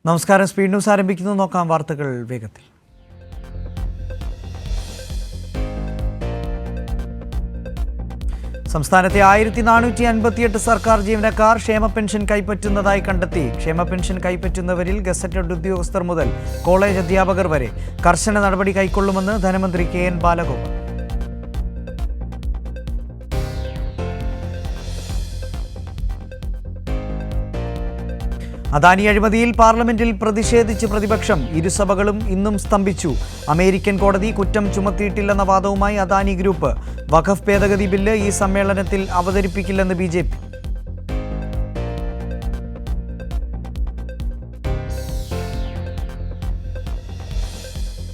നമസ്കാരം. Speed news ആരംഭിക്കുന്നു. നോക്കാം വാർത്തകൾ വേഗത്തിൽ. സംസ്ഥാനത്തെ 1458 സർക്കാർ ജീവനക്കാർ ക്ഷേമ പെൻഷൻ കൈപ്പറ്റുന്നതായി കണ്ടെത്തി. ക്ഷേമ പെൻഷൻ കൈപ്പറ്റുന്നവരിൽ ഗസറ്റഡ് ഉദ്യോഗസ്ഥർ മുതൽ കോളേജ് അധ്യാപകർ വരെ കർശന നടപടി കൈക്കൊള്ളുമെന്ന് ധനമന്ത്രി KN ബാലഗോപാൽ. അദാനി അഴിമതിയിൽ പാർലമെന്റിൽ പ്രതിഷേധിച്ച് പ്രതിപക്ഷം. ഇരുസഭകളും ഇന്നും സ്തംഭിച്ചു. അമേരിക്കൻ കോടതി കുറ്റം ചുമത്തിയിട്ടില്ലെന്ന വാദവുമായി അദാനി ഗ്രൂപ്പ്. വഖഫ് ഭേദഗതി ബില്ല് ഈ സമ്മേളനത്തിൽ അവതരിപ്പിക്കില്ലെന്ന് BJP.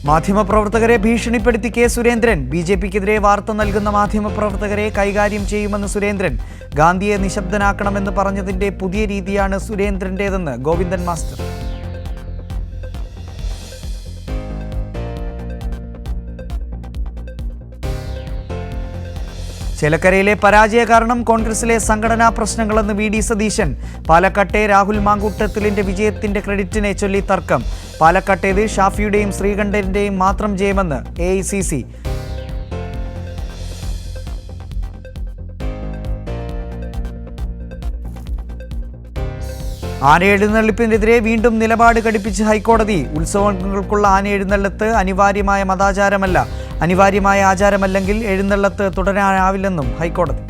മാധ്യമപ്രവർത്തകരെ ഭീഷണിപ്പെടുത്തി കെ സുരേന്ദ്രൻ. BJPക്കെതിരെ വാർത്ത നൽകുന്ന മാധ്യമപ്രവർത്തകരെ കൈകാര്യം ചെയ്യുമെന്ന് സുരേന്ദ്രൻ. ഗാന്ധിയെ നിശബ്ദനാക്കണമെന്ന് പറഞ്ഞതിന്റെ പുതിയ രീതിയാണ് സുരേന്ദ്രന്റേതെന്ന് ഗോവിന്ദൻ മാസ്റ്റർ. ചേലക്കരയിലെ പരാജയ കാരണം കോൺഗ്രസിലെ സംഘടനാ പ്രശ്നങ്ങളെന്ന് VD സതീശൻ. പാലക്കാട്ടെ രാഹുൽ മാങ്കൂട്ടത്തിലിന്റെ വിജയത്തിന്റെ ക്രെഡിറ്റിനെ ചൊല്ലി തർക്കം. പാലക്കാട്ടേത് ഷാഫിയുടെയും ശ്രീകണ്ഠന്റെയും മാത്രം ജയമെന്ന് AICC. ആനയെഴുന്നള്ളിപ്പിനെതിരെ വീണ്ടും നിലപാട് കടുപ്പിച്ച് ഹൈക്കോടതി. ഉത്സവങ്ങൾക്കുള്ള ആനയെഴുന്നള്ളത്ത് അനിവാര്യമായ മതാചാരമല്ല. അനിവാര്യമായ ആചാരമല്ലെങ്കിൽ എഴുന്നള്ളത്ത് തുടരാനാവില്ലെന്നും ഹൈക്കോടതി.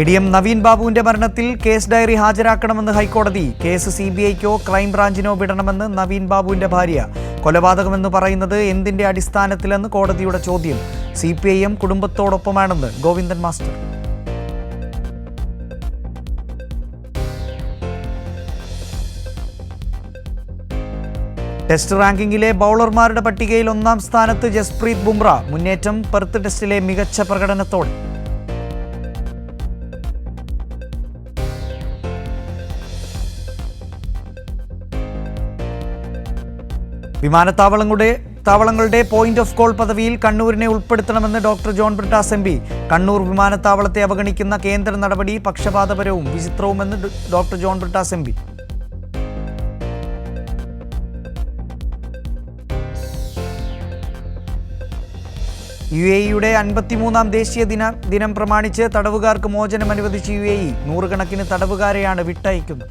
ADM നവീൻ ബാബുവിന്റെ മരണത്തിൽ കേസ് ഡയറി ഹാജരാക്കണമെന്ന് ഹൈക്കോടതി. കേസ് CBIക്കോ ക്രൈംബ്രാഞ്ചിനോ വിടണമെന്ന് നവീൻ ബാബുവിന്റെ ഭാര്യ. കൊലപാതകമെന്ന് പറയുന്നത് എന്തിന്റെ അടിസ്ഥാനത്തിലെന്ന് കോടതിയുടെ ചോദ്യം. CPIM കുടുംബത്തോടൊപ്പമാണെന്ന് ഗോവിന്ദൻ മാസ്റ്റർ. ടെസ്റ്റ് റാങ്കിങ്ങിലെ ബൗളർമാരുടെ പട്ടികയിൽ 1-ാം സ്ഥാനത്ത് ജസ്പ്രീത് ബുംറ. മുന്നേറ്റം പെർത്ത് ടെസ്റ്റിലെ മികച്ച പ്രകടനത്തോടെ. വിമാനത്താവളങ്ങളുടെ പോയിന്റ് ഓഫ് കോൾ പദവിയിൽ കണ്ണൂരിനെ ഉൾപ്പെടുത്തണമെന്ന് ഡോക്ടർ ജോൺ ബ്രിട്ടാസ് MP. കണ്ണൂർ വിമാനത്താവളത്തെ അവഗണിക്കുന്ന കേന്ദ്ര നടപടി പക്ഷപാതപരവും വിചിത്രവുമെന്ന് ഡോക്ടർ ജോൺ ബ്രിട്ടാസ് MP. UAEയുടെ 53-ാം ദേശീയ ദിനം പ്രമാണിച്ച് തടവുകാർക്ക് മോചനം അനുവദിച്ച് UAE. 100 കണക്കിന് തടവുകാരെയാണ് വിട്ടയക്കുന്നത്.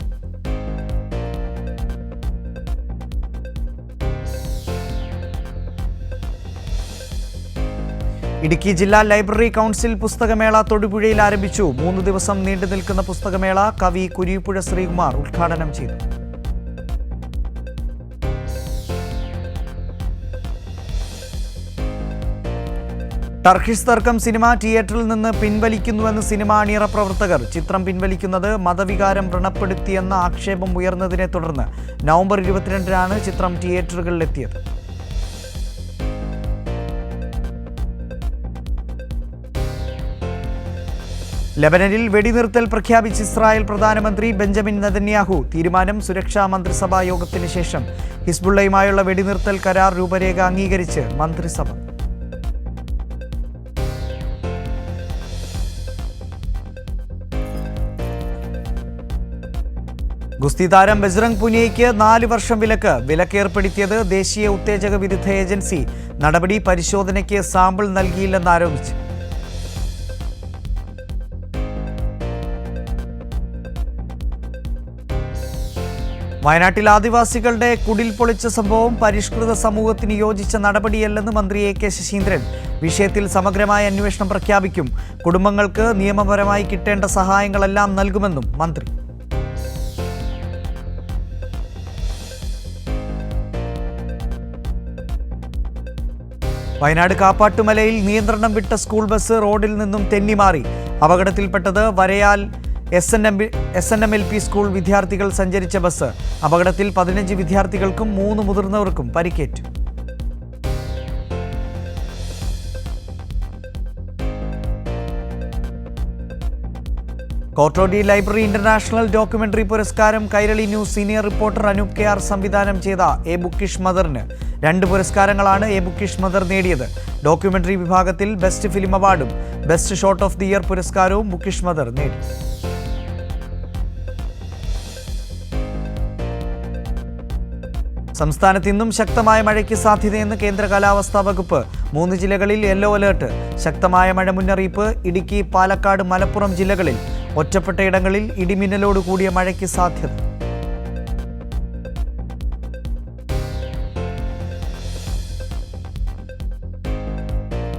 ഇടുക്കി ജില്ലാ ലൈബ്രറി കൗൺസിൽ പുസ്തകമേള തൊടുപുഴയിൽ ആരംഭിച്ചു. 3 ദിവസം നീണ്ടു നിൽക്കുന്ന പുസ്തകമേള കവി കുരിപ്പുഴ ശ്രീകുമാർ ഉദ്ഘാടനം ചെയ്തു. ടർക്കിഷ് തർക്കം സിനിമ തിയേറ്ററിൽ നിന്ന് പിൻവലിക്കുന്നുവെന്ന് സിനിമ അണിയറ പ്രവർത്തകർ. ചിത്രം പിൻവലിക്കുന്നത് മതവികാരം വ്രണപ്പെടുത്തിയെന്ന ആക്ഷേപം ഉയർന്നതിനെ തുടർന്ന് നവംബർ 22-നാണ് ചിത്രം തിയേറ്ററുകളിലെത്തിയത്. ലെബനനിൽ വെടിനിർത്തൽ പ്രഖ്യാപിച്ച് ഇസ്രായേൽ പ്രധാനമന്ത്രി ബെഞ്ചമിൻ നെതന്യാഹു. തീരുമാനം സുരക്ഷാ മന്ത്രിസഭാ യോഗത്തിന് ശേഷം. ഹിസ്ബുള്ളയുമായുള്ള വെടിനിർത്തൽ കരാർ രൂപരേഖ അംഗീകരിച്ച് മന്ത്രിസഭ. ഗുസ്തി താരം ബജ്റംഗ് പുനിയയ്ക്ക് 4 വർഷം വിലക്ക്. വിലക്കേർപ്പെടുത്തിയത് ദേശീയ ഉത്തേജക വിരുദ്ധ ഏജൻസി. നടപടി പരിശോധനയ്ക്ക് സാമ്പിൾ നൽകിയില്ലെന്നാരോപിച്ച്. വയനാട്ടിൽ ആദിവാസികളുടെ കുടിൽ പൊളിച്ച സംഭവം പരിഷ്കൃത സമൂഹത്തിന് യോജിച്ച നടപടിയല്ലെന്ന് മന്ത്രി AK ശശീന്ദ്രൻ. വിഷയത്തിൽ സമഗ്രമായ അന്വേഷണം പ്രഖ്യാപിക്കും. കുടുംബങ്ങൾക്ക് നിയമപരമായി കിട്ടേണ്ട സഹായങ്ങളെല്ലാം നൽകുമെന്നും മന്ത്രി. വയനാട് കാപ്പാട്ടുമലയിൽ നിയന്ത്രണം വിട്ട സ്കൂൾ ബസ് റോഡിൽ നിന്നും തെന്നിമാറി. അപകടത്തിൽപ്പെട്ടത് വരയാൽ SNM-LP സ്കൂൾ വിദ്യാർത്ഥികൾ സഞ്ചരിച്ച ബസ്. അപകടത്തിൽ 15 വിദ്യാർത്ഥികൾക്കും 3 മുതിർന്നവർക്കും പരിക്കേറ്റു. കോട്ടോടി ലൈബ്രറി ഇന്റർനാഷണൽ ഡോക്യുമെന്ററി പുരസ്കാരം Kairali news senior reporter Anoop KR സംവിധാനം ചെയ്ത എ ബുക്കിഷ് മദറിന്. 2 പുരസ്കാരങ്ങളാണ് എ ബുക്കിഷ് മദർ നേടിയത്. ഡോക്യുമെന്ററി വിഭാഗത്തിൽ ബെസ്റ്റ് ഫിലിം അവാർഡും best shot of the year പുരസ്കാരവും ബുക്കിഷ് മദർ നേടി. സംസ്ഥാനത്ത് ഇന്നും ശക്തമായ മഴയ്ക്ക് സാധ്യതയെന്ന് കേന്ദ്ര കാലാവസ്ഥാ വകുപ്പ്. 3 ജില്ലകളിൽ യെല്ലോ അലേർട്ട്. ശക്തമായ മഴ മുന്നറിയിപ്പ്. ഇടുക്കി, പാലക്കാട്, മലപ്പുറം ജില്ലകളിൽ ഒറ്റപ്പെട്ട ഇടങ്ങളിൽ ഇടിമിന്നലോട് കൂടിയ മഴയ്ക്ക് സാധ്യത.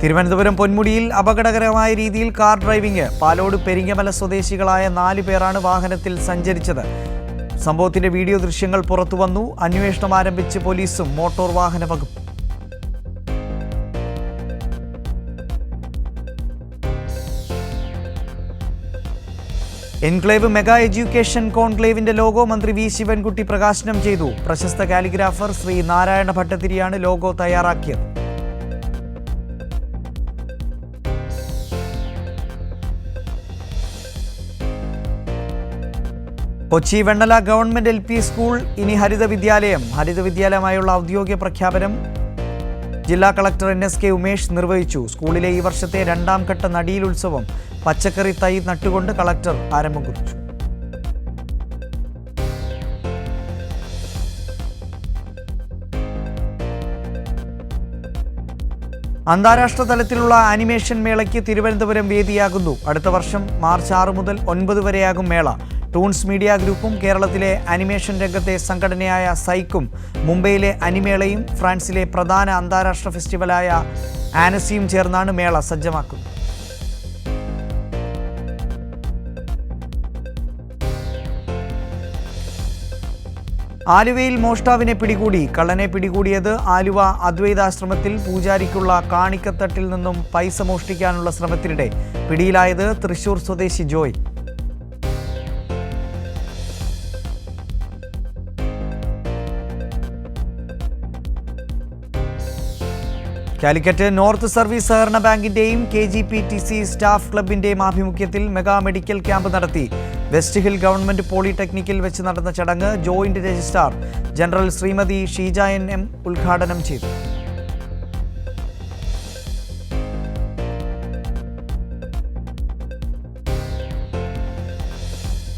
തിരുവനന്തപുരം പൊന്മുടിയിൽ അപകടകരമായ രീതിയിൽ കാർ ഡ്രൈവിംഗ്. പാലോട് പെരിങ്ങമല സ്വദേശികളായ 4 പേരാണ് വാഹനത്തിൽ സഞ്ചരിച്ചത്. സംഭവത്തിന്റെ വീഡിയോ ദൃശ്യങ്ങൾ പുറത്തുവന്നു. അന്വേഷണം ആരംഭിച്ച് പോലീസും മോട്ടോർ വാഹന വകുപ്പ്. എൻക്ലേവ് മെഗാ എഡ്യൂക്കേഷൻ കോൺക്ലേവിന്റെ ലോഗോ മന്ത്രി വി ശിവൻകുട്ടി പ്രകാശനം ചെയ്തു. പ്രശസ്ത കാലിഗ്രാഫർ ശ്രീ നാരായണ ഭട്ടതിരിയാണ് ലോഗോ തയ്യാറാക്കിയത്. Kochi Vennala government LP school ഇനി ഹരിത വിദ്യാലയം. ഹരിത വിദ്യാലയമായുള്ള ഔദ്യോഗിക പ്രഖ്യാപനം ജില്ലാ കളക്ടർ NSK ഉമേഷ് നിർവഹിച്ചു. സ്കൂളിലെ ഈ വർഷത്തെ 2ാം ഘട്ട നടീൽ ഉത്സവം പച്ചക്കറി തൈ നട്ടുകൊണ്ട് കളക്ടർ ആരംഭം കുറിച്ചു. അന്താരാഷ്ട്ര തലത്തിലുള്ള ആനിമേഷൻ മേളയ്ക്ക് തിരുവനന്തപുരം വേദിയാകുന്നു. അടുത്ത വർഷം മാർച്ച് 6 മുതൽ 9 വരെയാകും മേള. ടൂൺസ് മീഡിയ ഗ്രൂപ്പും കേരളത്തിലെ ആനിമേഷൻ രംഗത്തെ സംഘടനയായ സൈക്കും മുംബൈയിലെ അനിമേളയും ഫ്രാൻസിലെ പ്രധാന അന്താരാഷ്ട്ര ഫെസ്റ്റിവലായ ആനസിയും ചേർന്നാണ് മേള സജ്ജമാക്കുന്നത്. ആലുവയിൽ മോഷ്ടാവിനെ പിടികൂടി. കള്ളനെ പിടികൂടിയത് ആലുവ അദ്വൈതാശ്രമത്തിൽ പൂജാരിക്കുള്ള കാണിക്കത്തട്ടിൽ നിന്നും പൈസ മോഷ്ടിക്കാനുള്ള ശ്രമത്തിനിടെ. പിടിയിലായത് തൃശൂർ സ്വദേശി ജോയ്. കാലിക്കറ്റ് നോർത്ത് സർവീസ് സഹകരണ ബാങ്കിന്റെയും KGPTC സ്റ്റാഫ് ക്ലബിന്റെയും ആഭിമുഖ്യത്തിൽ മെഗാ മെഡിക്കൽ ക്യാമ്പ് നടത്തി. വെസ്റ്റ് ഹിൽ ഗവൺമെന്റ് പോളിടെക്നിക്കിൽ വെച്ച് നടന്ന ചടങ്ങ് joint registrar general Shrimati Sheeja NM ഉദ്ഘാടനം ചെയ്തു.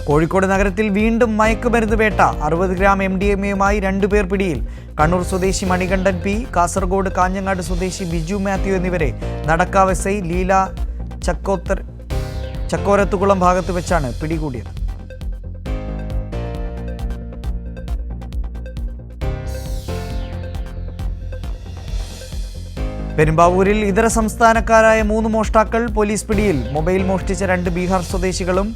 കോഴിക്കോട് നഗരത്തിൽ വീണ്ടും മയക്കുമരുന്ന് വേട്ട. 60 ഗ്രാം MDMAയുമായി 2 പേർ പിടിയിൽ. കണ്ണൂർ സ്വദേശി മണികണ്ഠൻ P, കാസർഗോഡ് കാഞ്ഞങ്ങാട് സ്വദേശി ബിജു മാത്യു എന്നിവരെ നടക്കാവ് SI ലീല ചക്കോരത്തുകുളം ഭാഗത്ത് വെച്ചാണ് പിടികൂടിയത്. പെരുമ്പാവൂരിൽ ഇതര സംസ്ഥാനക്കാരായ 3 മോഷ്ടാക്കൾ പോലീസ് പിടിയിൽ. മൊബൈൽ മോഷ്ടിച്ച 2 ബീഹാർ സ്വദേശികളും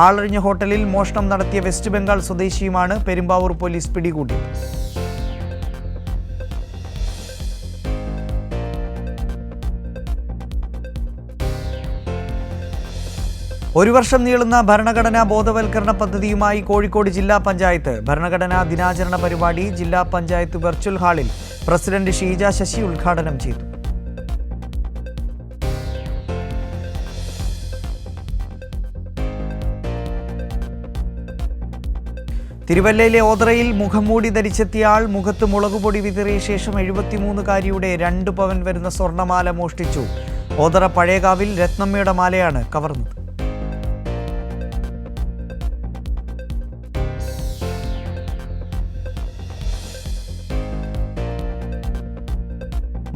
ആളൊഴിഞ്ഞ ഹോട്ടലിൽ മോഷണം നടത്തിയ വെസ്റ്റ് ബംഗാൾ സ്വദേശിയുമാണ് പെരുമ്പാവൂർ പോലീസ് പിടികൂടിയത്. ഒരു വർഷം നീളുന്ന ഭരണഘടനാ ബോധവൽക്കരണ പദ്ധതിയുമായി കോഴിക്കോട് ജില്ലാ പഞ്ചായത്ത്. ഭരണഘടനാ ദിനാചരണ പരിപാടി ജില്ലാ പഞ്ചായത്ത് വെർച്വൽ ഹാളിൽ പ്രസിഡന്റ് ഷീജ ശശി ഉദ്ഘാടനം ചെയ്തു. തിരുവല്ലയിലെ ഓതറയിൽ മുഖംമൂടി ധരിച്ചെത്തിയ ആൾ മുഖത്ത് മുളകുപൊടി വിതറിയ ശേഷം 73കാരിയുടെ 2 പവൻ വരുന്ന സ്വർണ്ണമാല മോഷ്ടിച്ചു. ഓതറ പഴയകാവിൽ രത്നമ്മയുടെ മാലയാണ് കവർന്നത്.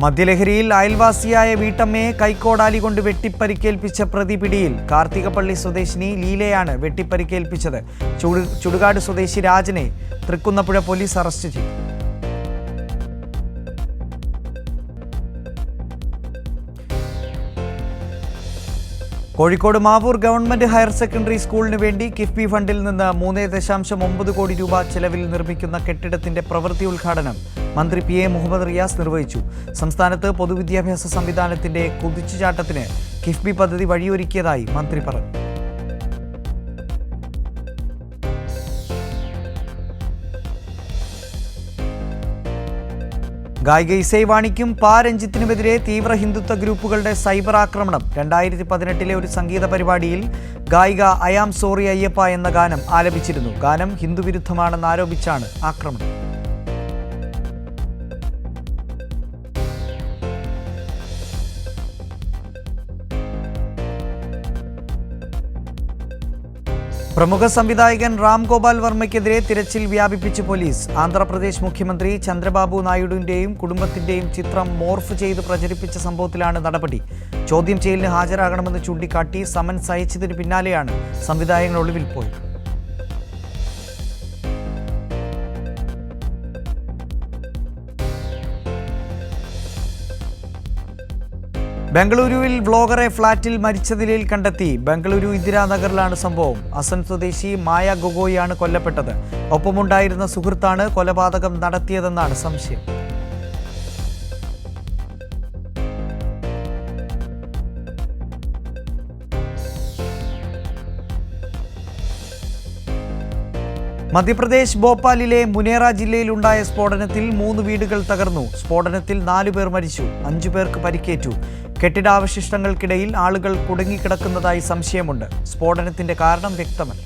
മദ്യലഹരിയിൽ അയൽവാസിയായ വീട്ടമ്മയെ കൈക്കോടാലി കൊണ്ട് വെട്ടിപ്പരിക്കേൽപ്പിച്ച പ്രതി പിടിയിൽ. കാർത്തികപ്പള്ളി സ്വദേശിനി ലീലയാണ് വെട്ടിപ്പരിക്കേൽപ്പിച്ചത്. ചുടുകാട് സ്വദേശി രാജനെ തൃക്കുന്നപ്പുഴ പോലീസ് അറസ്റ്റ് ചെയ്തു. Kozhikode Mavoor government higher secondary സ്കൂളിന് വേണ്ടി കിഫ്ബി ഫണ്ടിൽ നിന്ന് 3.9 കോടി രൂപ ചെലവിൽ നിർമ്മിക്കുന്ന കെട്ടിടത്തിന്റെ പ്രവൃത്തി ഉദ്ഘാടനം മന്ത്രി PA മുഹമ്മദ് റിയാസ് നിർവഹിച്ചു. സംസ്ഥാനത്ത് പൊതുവിദ്യാഭ്യാസ സംവിധാനത്തിന്റെ കുതിച്ചുചാട്ടത്തിന് കിഫ്ബി പദ്ധതി വഴിയൊരുക്കിയതായി മന്ത്രി പറഞ്ഞു. ഗായിക ഇസൈവാണിക്കും രഞ്ജിത്തിനുമെതിരെ തീവ്ര ഹിന്ദുത്വ ഗ്രൂപ്പുകളുടെ സൈബർ ആക്രമണം. 2018 ഒരു സംഗീത പരിപാടിയിൽ ഗായിക ഐ ആം സോറി അയ്യപ്പ എന്ന ഗാനം ആലപിച്ചിരുന്നു. ഗാനം ഹിന്ദുവിരുദ്ധമാണെന്ന് ആരോപിച്ചാണ് ആക്രമണം. പ്രമുഖ സംവിധായകൻ രാം ഗോപാൽ വർമ്മയ്ക്കെതിരെ തിരച്ചിൽ വ്യാപിപ്പിച്ച് പോലീസ്. ആന്ധ്രാപ്രദേശ് മുഖ്യമന്ത്രി ചന്ദ്രബാബു നായിഡുവിന്റെയും കുടുംബത്തിന്റെയും ചിത്രം മോർഫ് ചെയ്ത് പ്രചരിപ്പിച്ച സംഭവത്തിലാണ് നടപടി. ചോദ്യം ചെയ്യലിന് ഹാജരാകണമെന്ന് ചൂണ്ടിക്കാട്ടി സമൻസ് അയച്ചതിന് പിന്നാലെയാണ് സംവിധായകൻ ഒളിവിൽ പോയത്. ബംഗളൂരുവിൽ വ്ളോഗറെ ഫ്ളാറ്റിൽ മരിച്ച നിലയിൽ കണ്ടെത്തി. ബംഗളൂരു ഇന്ദിരാനഗറിലാണ് സംഭവം. അസം സ്വദേശി മായ ഗൊഗോയാണ് കൊല്ലപ്പെട്ടത്. ഒപ്പമുണ്ടായിരുന്ന സുഹൃത്താണ് കൊലപാതകം നടത്തിയതെന്നാണ് സംശയം. മധ്യപ്രദേശ് ഭോപ്പാലിലെ മുനേറ ജില്ലയിലുണ്ടായ സ്ഫോടനത്തിൽ 3 വീടുകൾ തകർന്നു. സ്ഫോടനത്തിൽ 4 പേർ മരിച്ചു, 5 പേർക്ക് പരിക്കേറ്റു. കെട്ടിടാവശിഷ്ടങ്ങൾക്കിടയിൽ ആളുകൾ കുടുങ്ങിക്കിടക്കുന്നതായി സംശയമുണ്ട്. സ്ഫോടനത്തിന്റെ കാരണം വ്യക്തമല്ല.